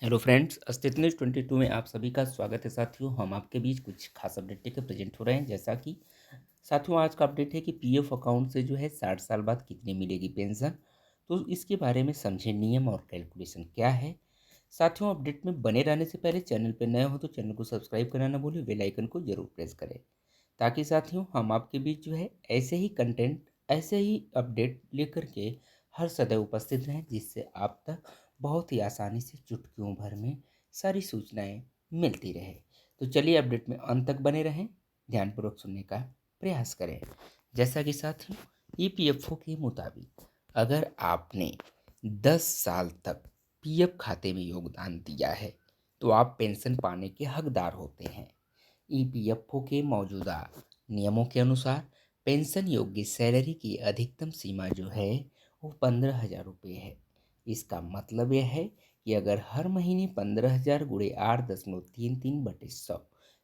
Hello friends, अस्तित्व news 22 में आप सभी का स्वागत है साथियों। हम आपके बीच कुछ खास अपडेट लेकर प्रेजेंट हो रहे हैं। जैसा कि साथियों आज का अपडेट है कि पीएफ अकाउंट से जो है 60 साल बाद कितनी मिलेगी पेंशन। तो इसके बारे में समझे नियम और कैलकुलेशन क्या है। साथियों अपडेट में बने रहने से पहले चैनल पर नए हो तो चैनल को सब्सक्राइब करना ना भूलें, बेल आइकन को जरूर प्रेस करें ताकि साथियों हम आपके बीच जो है ऐसे ही कंटेंट, ऐसे ही अपडेट लेकर के हर सदैव उपस्थित रहें, जिससे आप तक बहुत ही आसानी से चुटकियों भर में सारी सूचनाएं मिलती रहे। तो चलिए अपडेट में अंत तक बने रहें, ध्यानपूर्वक सुनने का प्रयास करें। जैसा कि साथियों ईपीएफओ के मुताबिक अगर आपने 10 साल तक पीएफ खाते में योगदान दिया है तो आप पेंशन पाने के हकदार होते हैं। ईपीएफओ के मौजूदा नियमों के अनुसार पेंशन योग्य सैलरी की अधिकतम सीमा जो है वो 15,000 रुपये है। इसका मतलब यह है कि अगर हर महीने 15,000 गुणे 8.33/100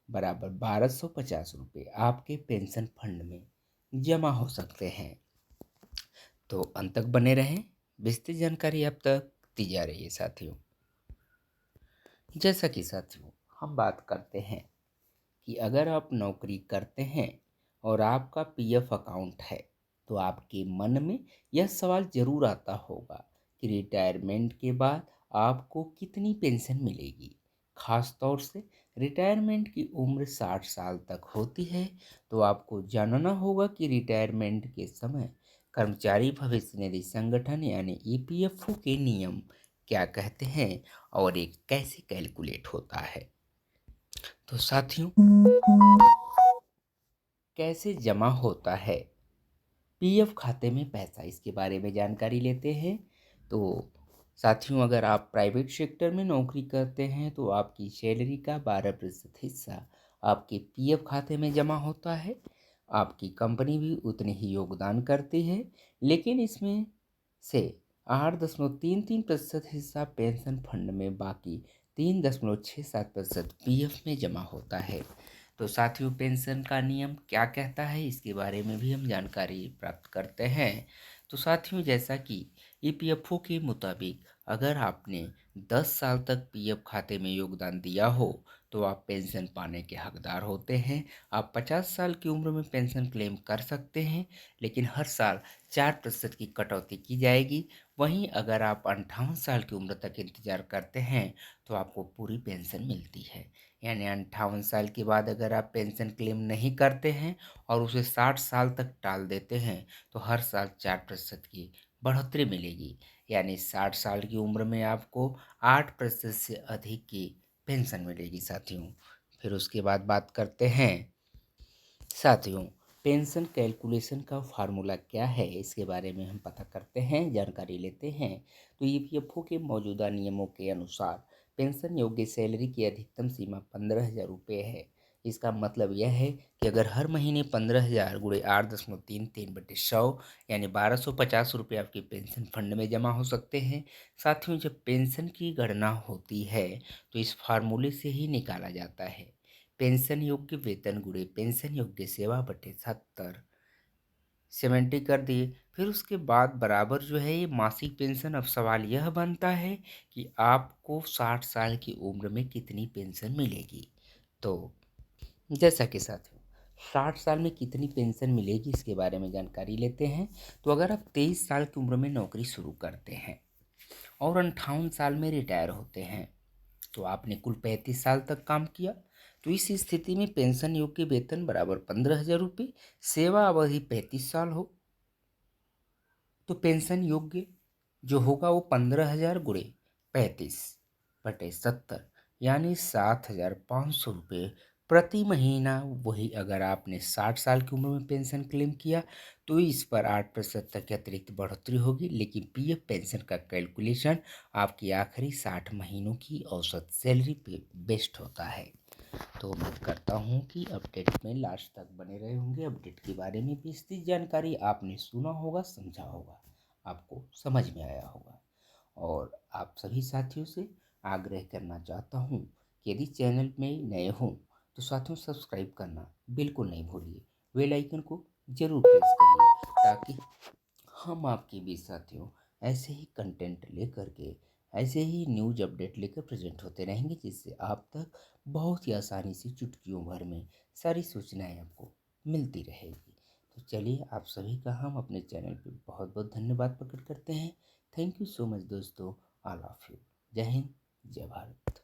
बराबर 1,250 रुपये आपके पेंशन फंड में जमा हो सकते हैं। तो अंत तक बने रहें, विस्तृत जानकारी अब तक दी जा रही है साथियों। जैसा कि साथियों हम बात करते हैं कि अगर आप नौकरी करते हैं और आपका पीएफ अकाउंट है तो आपके मन में यह सवाल जरूर आता होगा कि रिटायरमेंट के बाद आपको कितनी पेंशन मिलेगी। खास तौर से रिटायरमेंट की उम्र 60 साल तक होती है तो आपको जानना होगा कि रिटायरमेंट के समय कर्मचारी भविष्य निधि संगठन यानी ईपीएफओ के नियम क्या कहते हैं और ये कैसे कैलकुलेट होता है। तो साथियों कैसे जमा होता है पीएफ खाते में पैसा, इसके बारे में जानकारी लेते हैं। तो साथियों अगर आप प्राइवेट सेक्टर में नौकरी करते हैं तो आपकी सैलरी का 12% हिस्सा आपके पीएफ खाते में जमा होता है। आपकी कंपनी भी उतने ही योगदान करती है, लेकिन इसमें से 8.33% हिस्सा पेंशन फंड में, बाकी 3.67% पीएफ में जमा होता है। तो साथियों पेंशन का नियम क्या कहता है इसके बारे में भी हम जानकारी प्राप्त करते हैं। तो साथियों जैसा कि ईपीएफओ के मुताबिक अगर आपने 10 साल तक पीएफ खाते में योगदान दिया हो तो आप पेंशन पाने के हकदार होते हैं। आप 50 साल की उम्र में पेंशन क्लेम कर सकते हैं, लेकिन हर साल 4% की कटौती की जाएगी। वहीं अगर आप 58 साल की उम्र तक इंतजार करते हैं तो आपको पूरी पेंशन मिलती है। यानी 58 साल के बाद अगर आप पेंशन क्लेम नहीं करते हैं और उसे 60 साल तक टाल देते हैं तो हर साल 4% की बढ़ोतरी मिलेगी। यानी 60 साल की उम्र में आपको 8% से अधिक की पेंशन मिलेगी साथियों। फिर उसके बाद बात करते हैं साथियों पेंशन कैलकुलेशन का फार्मूला क्या है, इसके बारे में हम पता करते हैं, जानकारी लेते हैं। तो ईपीएफओ के मौजूदा नियमों के अनुसार पेंशन योग्य सैलरी की अधिकतम सीमा 15,000 रुपये है। इसका मतलब यह है कि अगर हर महीने 15,000 गुणे 8.33/100 यानी 1,250 रुपये आपके पेंशन फंड में जमा हो सकते हैं। साथियों जब पेंशन की गणना होती है तो इस फार्मूले से ही निकाला जाता है। पेंशन योग्य वेतन गुणे पेंशन योग्य सेवा बटे 70 70 कर दिए। फिर उसके बाद बराबर जो है ये मासिक पेंशन। अब सवाल यह बनता है कि आपको 60 साल की उम्र में कितनी पेंशन मिलेगी। तो जैसा कि साथियों 60 साल में कितनी पेंशन मिलेगी इसके बारे में जानकारी लेते हैं। तो अगर आप 23 साल की उम्र में नौकरी शुरू करते हैं और 58 साल में रिटायर होते हैं तो आपने कुल 35 साल तक काम किया। तो इस स्थिति में पेंशन योग्य वेतन बराबर 15,000 रुपये, सेवा अवधि 35 साल हो तो पेंशन योग्य जो होगा वो 15,000 गुणे 35/70 यानी 7,500 रुपये प्रति महीना। वही अगर आपने 60 साल की उम्र में पेंशन क्लेम किया तो इस पर 8% तक की अतिरिक्त बढ़ोतरी होगी, लेकिन पीएफ पेंशन का कैलकुलेशन आपकी आखिरी 60 महीनों की औसत सैलरी पे बेस्ड होता है। तो उम्मीद करता हूँ कि अपडेट में लास्ट तक बने रहे होंगे। अपडेट के बारे में विस्तृत जानकारी आपने सुना होगा, समझा होगा, आपको समझ में आया होगा। और आप सभी साथियों से आग्रह करना चाहता हूँ कि यदि चैनल में नए हों तो साथियों सब्सक्राइब करना बिल्कुल नहीं भूलिए, बेल आइकन को जरूर प्रेस करिए ताकि हम आपके बीच साथियों ऐसे ही कंटेंट लेकर के ऐसे ही न्यूज अपडेट लेकर प्रेजेंट होते रहेंगे, जिससे आप तक बहुत ही आसानी से चुटकियों भर में सारी सूचनाएं आपको मिलती रहेगी। तो चलिए, आप सभी का हम अपने चैनल पे बहुत बहुत धन्यवाद प्रकट करते हैं। थैंक यू सो मच दोस्तों, ऑल ऑफ यू। जय हिंद, जय भारत।